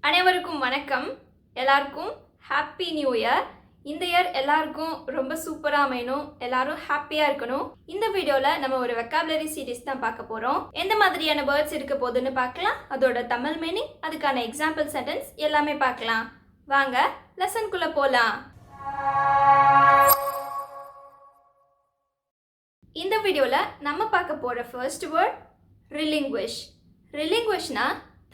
அனைவருக்கும் வணக்கம். எல்லாருக்கும் ஹாப்பி நியூ இயர். இந்த இயர் எல்லாருக்கும் ரொம்ப சூப்பராக அமையணும், எல்லாரும் ஹாப்பியாக இருக்கணும். இந்த வீடியோவில் நம்ம ஒரு வெக்காபுலரி சீரீஸ் தான் பார்க்க போகிறோம். எந்த மாதிரியான வேர்ட்ஸ் இருக்க போகுதுன்னு பார்க்கலாம், அதோட தமிழ் மீனிங், அதுக்கான எக்ஸாம்பிள் சென்டென்ஸ் எல்லாமே பார்க்கலாம். வாங்க லெசனுக்குள்ளே போகலாம். இந்த வீடியோவில் நம்ம பார்க்க போகிற ஃபர்ஸ்ட் வேர்ட் relinquish. relinquishனா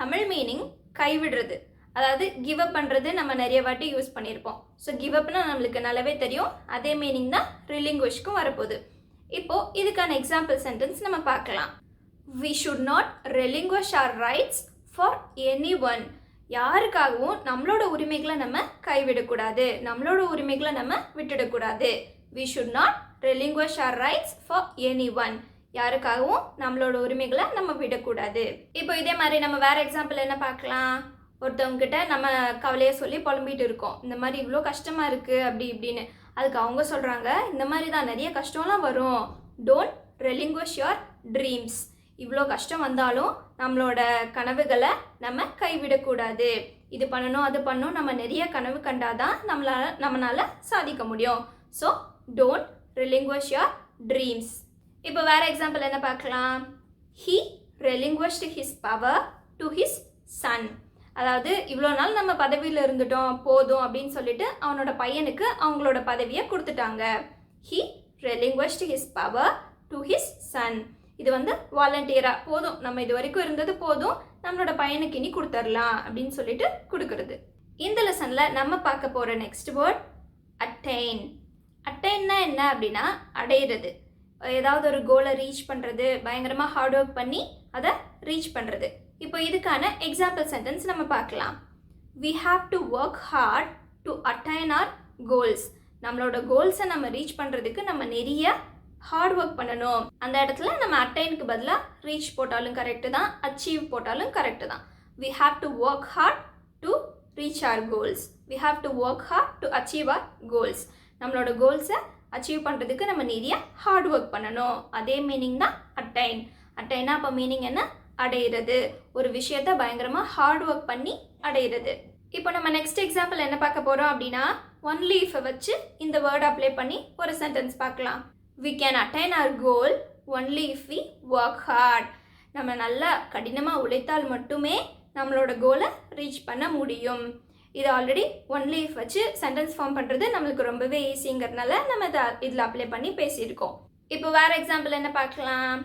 தமிழ் மீனிங் கைவிடுறது, அதாவது கிவ் அப் பண்ணுறது. நம்ம நிறைய வாட்டி யூஸ் பண்ணியிருப்போம். ஸோ கிவ் அப்னா நம்மளுக்கு நல்லாவே தெரியும். அதே மீனிங் தான் relinquishக்கும் வரப்போகுது. இப்போது இதுக்கான எக்ஸாம்பிள் சென்டென்ஸ் நம்ம பார்க்கலாம். We should not relinquish our rights for anyone. யாருக்காகவும் நம்மளோட உரிமைகளை நம்ம கைவிடக்கூடாது, நம்மளோட உரிமைகளை நம்ம விட்டுடக்கூடாது. We should not relinquish our rights for anyone. யாருக்காகவும் நம்மளோட உரிமைகளை நம்ம விடக்கூடாது. இப்போ இதே மாதிரி நம்ம வேற எக்ஸாம்பிள் என்ன பார்க்கலாம். ஒருத்தவங்க கிட்ட நம்ம கவலையை சொல்லி புலம்பிட்டு இருக்கோம், இந்த மாதிரி இவ்வளோ கஷ்டமா இருக்கு அப்படி இப்படின்னு. அதுக்கு அவங்க சொல்றாங்க, இந்த மாதிரி தான் நிறைய கஷ்டம்லாம் வரும். Don't relinquish your dreams. இவ்வளோ கஷ்டம் வந்தாலும் நம்மளோட கனவுகளை நம்ம கைவிடக்கூடாது. இது பண்ணணும் அது பண்ணணும், நம்ம நிறைய கனவு கண்டாதான் நம்மளால சாதிக்க முடியும். So don't relinquish your dreams. இப்போ வேற எக்ஸாம்பிள் என்ன பார்க்கலாம். He relinquished his power to his son. அதாவது இவ்வளோ நாள் நம்ம பதவியில் இருந்துட்டோம் போதும் அப்படின்னு சொல்லிட்டு அவனோட பையனுக்கு அவங்களோட பதவியை கொடுத்துட்டாங்க. He relinquished his power to his son. இது வாலண்டியராக போதும், நம்ம இது வரைக்கும் இருந்தது போதும், நம்மளோட பையனுக்கு இனி கொடுத்துடலாம் அப்படின்னு சொல்லிட்டு கொடுக்கறது. இந்த லெசனில் நம்ம பார்க்க போகிற நெக்ஸ்ட் வேர்ட் attain. அட்டைன்னா என்ன அப்படின்னா அடையிறது. ஏதாவது ஒரு கோலை ரீச் பண்ணுறது, பயங்கரமாக ஹார்ட் ஒர்க் பண்ணி அதை ரீச் பண்ணுறது. இப்போ இதுக்கான எக்ஸாம்பிள் சென்டென்ஸ் நம்ம பார்க்கலாம். We have to work hard to attain our goals. நம்மளோட கோல்ஸை நம்ம ரீச் பண்ணுறதுக்கு நம்ம நிறைய ஹார்ட் ஒர்க் பண்ணணும். அந்த இடத்துல நம்ம அட்டைனுக்கு பதிலாக ரீச் போட்டாலும் கரெக்டு தான், அச்சீவ் போட்டாலும் கரெக்டு தான். We have to work hard to reach our goals. We have to work hard to achieve our goals. நம்மளோட கோல்ஸை அச்சீவ் பண்ணுறதுக்கு நம்ம நிறைய ஹார்ட் ஒர்க் பண்ணணும். அதே மீனிங் தான் அட்டைன். அட்டைனா அப்போ மீனிங் என்ன? அடையிறது. ஒரு விஷயத்தை பயங்கரமாக ஹார்ட் ஒர்க் பண்ணி அடையிறது. இப்போ நம்ம நெக்ஸ்ட் எக்ஸாம்பிள் என்ன பார்க்க போகிறோம் அப்படின்னா, ஒன்லி இஃபை வச்சு இந்த வேர்ட் அப்ளை பண்ணி ஒரு சென்டென்ஸ் பார்க்கலாம். We can attain our goal only if we work hard. நம்ம நல்லா கடினமாக உழைத்தால் மட்டுமே நம்மளோட கோலை ரீச் பண்ண முடியும். இது ஆல்ரெடி ஒன்லி இஃப் வச்சு சென்டென்ஸ் ஃபார்ம் பண்ணுறது நம்மளுக்கு ரொம்பவே ஈஸிங்கிறதுனால நம்ம இதில் அப்ளை பண்ணி பேசியிருக்கோம். இப்போ வேறு எக்ஸாம்பிள் என்ன பார்க்கலாம்.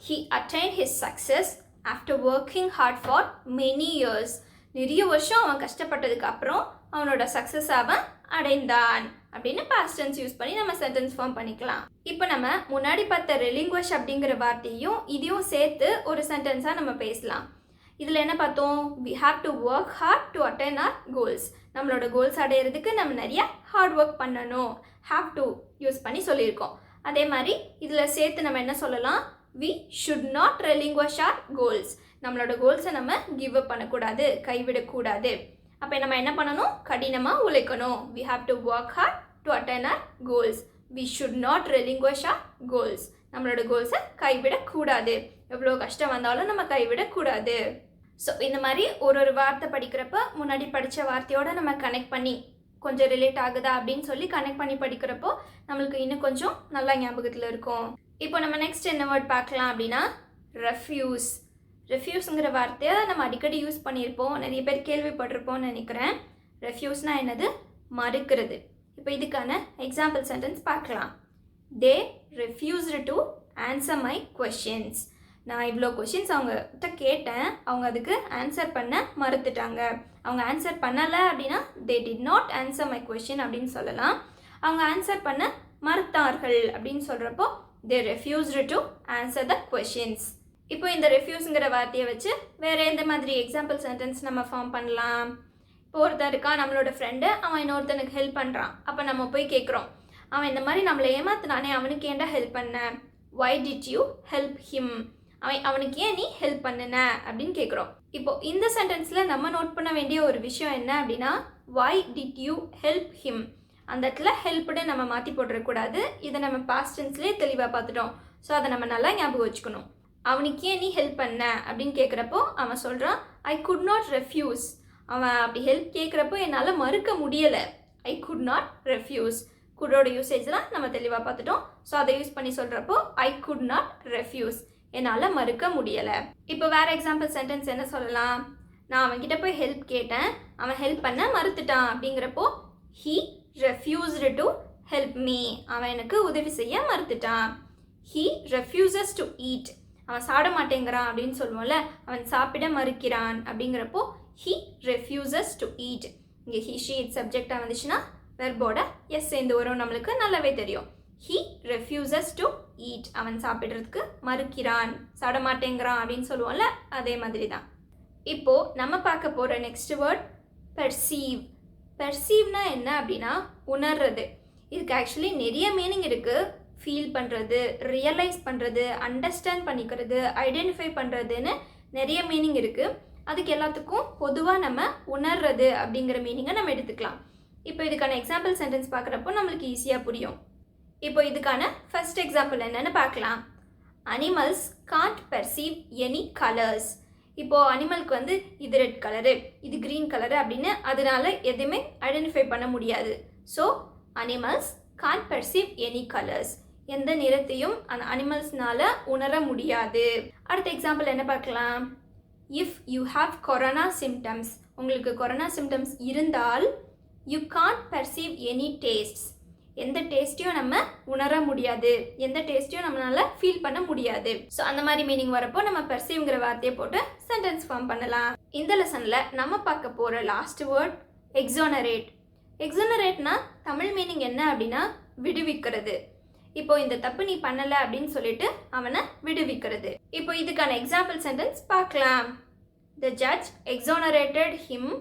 He attained his success after working hard for many years. நிறைய வருஷம் அவன் கஷ்டப்பட்டதுக்கு அப்புறம் அவனோட சக்ஸஸ் அவன் அடைந்தான் அப்படின்னு பாஸ்ட் டென்ஸ் யூஸ் பண்ணி நம்ம சென்டென்ஸ் ஃபார்ம் பண்ணிக்கலாம். இப்போ நம்ம முன்னாடி பார்த்த relinquish அப்படிங்கிற வார்த்தையும் இதையும் சேர்த்து ஒரு சென்டென்ஸாக நம்ம பேசலாம். இதில் என்ன பார்த்தோம்? we have to work hard to attain our goals. நம்மளோட கோல்ஸ் அடையிறதுக்கு நம்ம நிறைய ஹார்ட் ஒர்க் பண்ணணும். have to யூஸ் பண்ணி சொல்லியிருக்கோம். அதே மாதிரி இதில் சேர்த்து நம்ம என்ன சொல்லலாம்? we should not relinquish our goals. நம்மளோட கோல்ஸை நம்ம கிவ் அப் பண்ணக்கூடாது, கைவிடக்கூடாது. அப்போ நம்ம என்ன பண்ணணும்? கடினமாக உழைக்கணும். we have to work hard to attain our goals. we should not relinquish our goals. நம்மளோட கோல்ஸை கைவிடக்கூடாது. எவ்வளோ கஷ்டம் வந்தாலும் நம்ம கைவிடக்கூடாது. ஸோ இந்த மாதிரி ஒரு வார்த்தை படிக்கிறப்ப முன்னாடி படித்த வார்த்தையோடு நம்ம கனெக்ட் பண்ணி கொஞ்சம் ரிலேட் ஆகுதா அப்படின்னு சொல்லி கனெக்ட் பண்ணி படிக்கிறப்போ நம்மளுக்கு இன்னும் கொஞ்சம் நல்லா ஞாபகத்தில் இருக்கும். இப்போ நம்ம நெக்ஸ்ட் என்ன வேர்ட் பார்க்கலாம் அப்படின்னா ரெஃப்யூஸ். ரெஃப்யூஸுங்கிற வார்த்தையை நம்ம அடிக்கடி யூஸ் பண்ணியிருப்போம், நிறைய பேர் கேள்விப்பட்டிருப்போம்னு நினைக்கிறேன். ரெஃப்யூஸ்னால் என்னது? மறுக்கிறது. இப்போ இதுக்கான எக்ஸாம்பிள் சென்டென்ஸ் பார்க்கலாம். They refused to answer my questions. நான் இவ்வளோ கொஷின்ஸ் அவங்ககிட்ட கேட்டேன், அவங்க அதுக்கு ஆன்சர் பண்ண மறுத்துட்டாங்க. அவங்க ஆன்சர் பண்ணலை அப்படின்னா they did not answer my question அப்படின்னு சொல்லலாம். அவங்க ஆன்சர் பண்ண மறுத்தார்கள் அப்படின்னு சொல்கிறப்போ they refused to answer the questions. இப்போ இந்த ரெஃப்யூஸுங்கிற வார்த்தையை வச்சு வேறு எந்த மாதிரி எக்ஸாம்பிள் சென்டென்ஸ் நம்ம ஃபார்ம் பண்ணலாம். இப்போ ஒருத்தர் இருக்கா, நம்மளோட ஃப்ரெண்டு, அவன் இன்னொருத்தனுக்கு ஹெல்ப் பண்ணுறான். அப்போ நம்ம போய் கேட்குறோம், அவன் இந்த மாதிரி நம்மளை ஏமாத்தினானே, அவனுக்கு ஏன்டா ஹெல்ப் பண்ண? why did you help him? அவனுக்கு ஏன் நீ ஹெல்ப் பண்ணுன அப்படின்னு கேட்குறோம். இப்போ இந்த சென்டென்ஸில் நம்ம நோட் பண்ண வேண்டிய ஒரு விஷயம் என்ன அப்படின்னா, why did you help him? அந்த இடத்துல ஹெல்ப்னு நம்ம மாற்றி போட்டுறக்கூடாது. இதை நம்ம பாஸ்ட் டென்ஸ்லேயே தெளிவாக பார்த்துட்டோம். ஸோ அதை நம்ம நல்லா ஞாபகம் வச்சுக்கணும். அவனுக்கு ஏன் நீ ஹெல்ப் பண்ண அப்படின்னு கேட்குறப்போ அவன் சொல்கிறான், ஐ குட் நாட் ரெஃப்யூஸ். அவன் அப்படி ஹெல்ப் கேட்குறப்போ என்னால் மறுக்க முடியலை. I could not refuse. குடோட யூசேஜ்லாம் நம்ம தெளிவாக பார்த்துட்டோம். ஸோ அதை யூஸ் பண்ணி சொல்கிறப்போ ஐ குட் நாட் ரெஃப்யூஸ், என்னால் மறுக்க முடியலை. இப்போ வேறு எக்ஸாம்பிள் சென்டென்ஸ் என்ன சொல்லலாம்? நான் அவன்கிட்ட போய் ஹெல்ப் கேட்டேன், அவன் ஹெல்ப் பண்ண மறுத்துட்டான் அப்படிங்கிறப்போ he refused to help me. அவன் எனக்கு உதவி செய்ய மறுத்துட்டான். he refuses to eat. அவன் சாப்பிட மாட்டேங்கிறான் அப்படின்னு சொல்லுவோம்ல, அவன் சாப்பிட மறுக்கிறான் அப்படிங்கிறப்போ he refuses to eat. இங்கே he she it சப்ஜெக்டாக வந்துச்சுன்னா வெர்போட எஸ் சேர்ந்து வரும், நம்மளுக்கு நல்லாவே தெரியும். he refuses to eat. அவன் சாப்பிட்றதுக்கு மறுக்கிறான், சாப்பிட மாட்டேங்கிறான் அப்படின்னு சொல்லுவோம்ல, அதே மாதிரி தான். இப்போ நம்ம பார்க்க போகிற நெக்ஸ்ட் வேர்ட் பெர்சீவ். பெர்சீவ்னா என்ன அப்படின்னா உணர்றது. இதுக்கு ஆக்சுவலி நிறைய மீனிங் இருக்குது. ஃபீல் பண்ணுறது, ரியலைஸ் பண்ணுறது, அண்டர்ஸ்டாண்ட் பண்ணிக்கிறது, ஐடென்டிஃபை பண்ணுறதுன்னு நிறைய மீனிங் இருக்குது. அதுக்கு எல்லாத்துக்கும் பொதுவாக நம்ம உணர்றது அப்படிங்கிற மீனிங்கை நம்ம எடுத்துக்கலாம். இப்போ இதுக்கான எக்ஸாம்பிள் சென்டென்ஸ் பார்க்குறப்போ நம்மளுக்கு ஈஸியாக புரியும். இப்போ இதுக்கான ஃபர்ஸ்ட் எக்ஸாம்பிள் என்னென்னு பார்க்கலாம். Animals can't perceive any colours. இப்போது அனிமலுக்கு வந்து இது ரெட் கலரு, இது க்ரீன் கலரு அப்படின்னு அதனால எதுவுமே ஐடென்டிஃபை பண்ண முடியாது. So animals can't perceive any colours. எந்த நிறத்தையும் அந்த அனிமல்ஸ்னால உணர முடியாது. அடுத்த எக்ஸாம்பிள் என்ன பார்க்கலாம்? If you have corona symptoms. உங்களுக்கு கொரோனா சிம்டம்ஸ் இருந்தால் you can't perceive any tastes. எந்த டேஸ்ட்டையும் நம்ம உணர முடியாது, எந்த டேஸ்ட்டையும் நம்மளால ஃபீல் பண்ண முடியாது. ஸோ அந்த மாதிரி மீனிங் வரப்போ நம்ம பெர்சீவ்ங்கிற வார்த்தையை போட்டு சென்டென்ஸ் ஃபார்ம் பண்ணலாம். இந்த லெசனில் நம்ம பார்க்க போகிற லாஸ்ட் வேர்ட் எக்ஸோனரேட். எக்ஸோனரேட்னா தமிழ் மீனிங் என்ன அப்படின்னா விடுவிக்கிறது. இப்போ இந்த தப்பு நீ பண்ணலை அப்படின்னு சொல்லிட்டு அவனை விடுவிக்கிறது. இப்போ இதுக்கான எக்ஸாம்பிள் சென்டென்ஸ் பார்க்கலாம். The judge exonerated him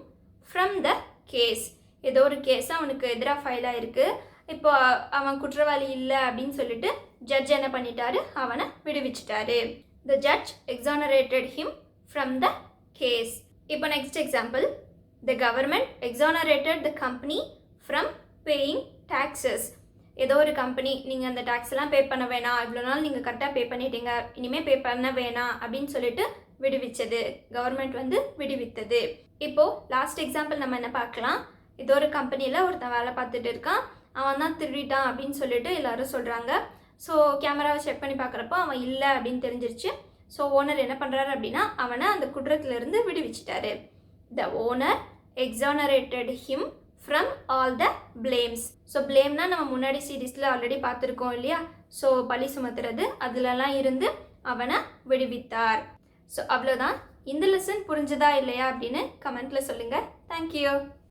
from the case. ஏதோ ஒரு கேஸ் அவனுக்கு எதிராக ஃபைல் ஆயிருக்கு. இப்போ அவன் குற்றவாளி இல்லை அப்படின்னு சொல்லிட்டு ஜட்ஜ் என்ன பண்ணிட்டாரு, அவனை விடுவிச்சிட்டாரு. The judge exonerated him from the case. இப்போ next example. The government exonerated the company from paying taxes. ஏதோ ஒரு கம்பெனி நீங்கள் அந்த டாக்ஸ் எல்லாம் பே பண்ண வேணாம், இவ்வளோ நாள் நீங்கள் கரெக்டாக பே பண்ணிட்டீங்க, இனிமேல் பே பண்ண வேணாம் அப்படின்னு சொல்லிட்டு விடுவிச்சது. கவர்மெண்ட் வந்து விடுவித்தது. இப்போது லாஸ்ட் எக்ஸாம்பிள் நம்ம என்ன பார்க்கலாம்? ஏதோ ஒரு கம்பெனியில் ஒருத்தன் வேலை பார்த்துட்டு இருக்கான், அவன் தான் திருடிட்டான் அப்படின்னு சொல்லிட்டு எல்லாரும் சொல்கிறாங்க. ஸோ கேமராவை செக் பண்ணி பார்க்குறப்போ அவன் இல்லை அப்படின்னு தெரிஞ்சிருச்சு. ஸோ ஓனர் என்ன பண்ணுறாரு அப்படின்னா அவனை அந்த குற்றத்திலிருந்து விடுவிச்சிட்டாரு. The owner exonerated him from all the blames. So பிளேம்னா நம்ம முன்னாடி சீரீஸில் ஆல்ரெடி பார்த்துருக்கோம் இல்லையா? ஸோ பழி சுமத்துறது அதுலலாம் இருந்து அவனை விடுவித்தார். ஸோ அவ்வளோதான். இந்த லெசன் புரிஞ்சுதா இல்லையா அப்படின்னு கமெண்ட்டில் சொல்லுங்கள். தேங்க்யூ.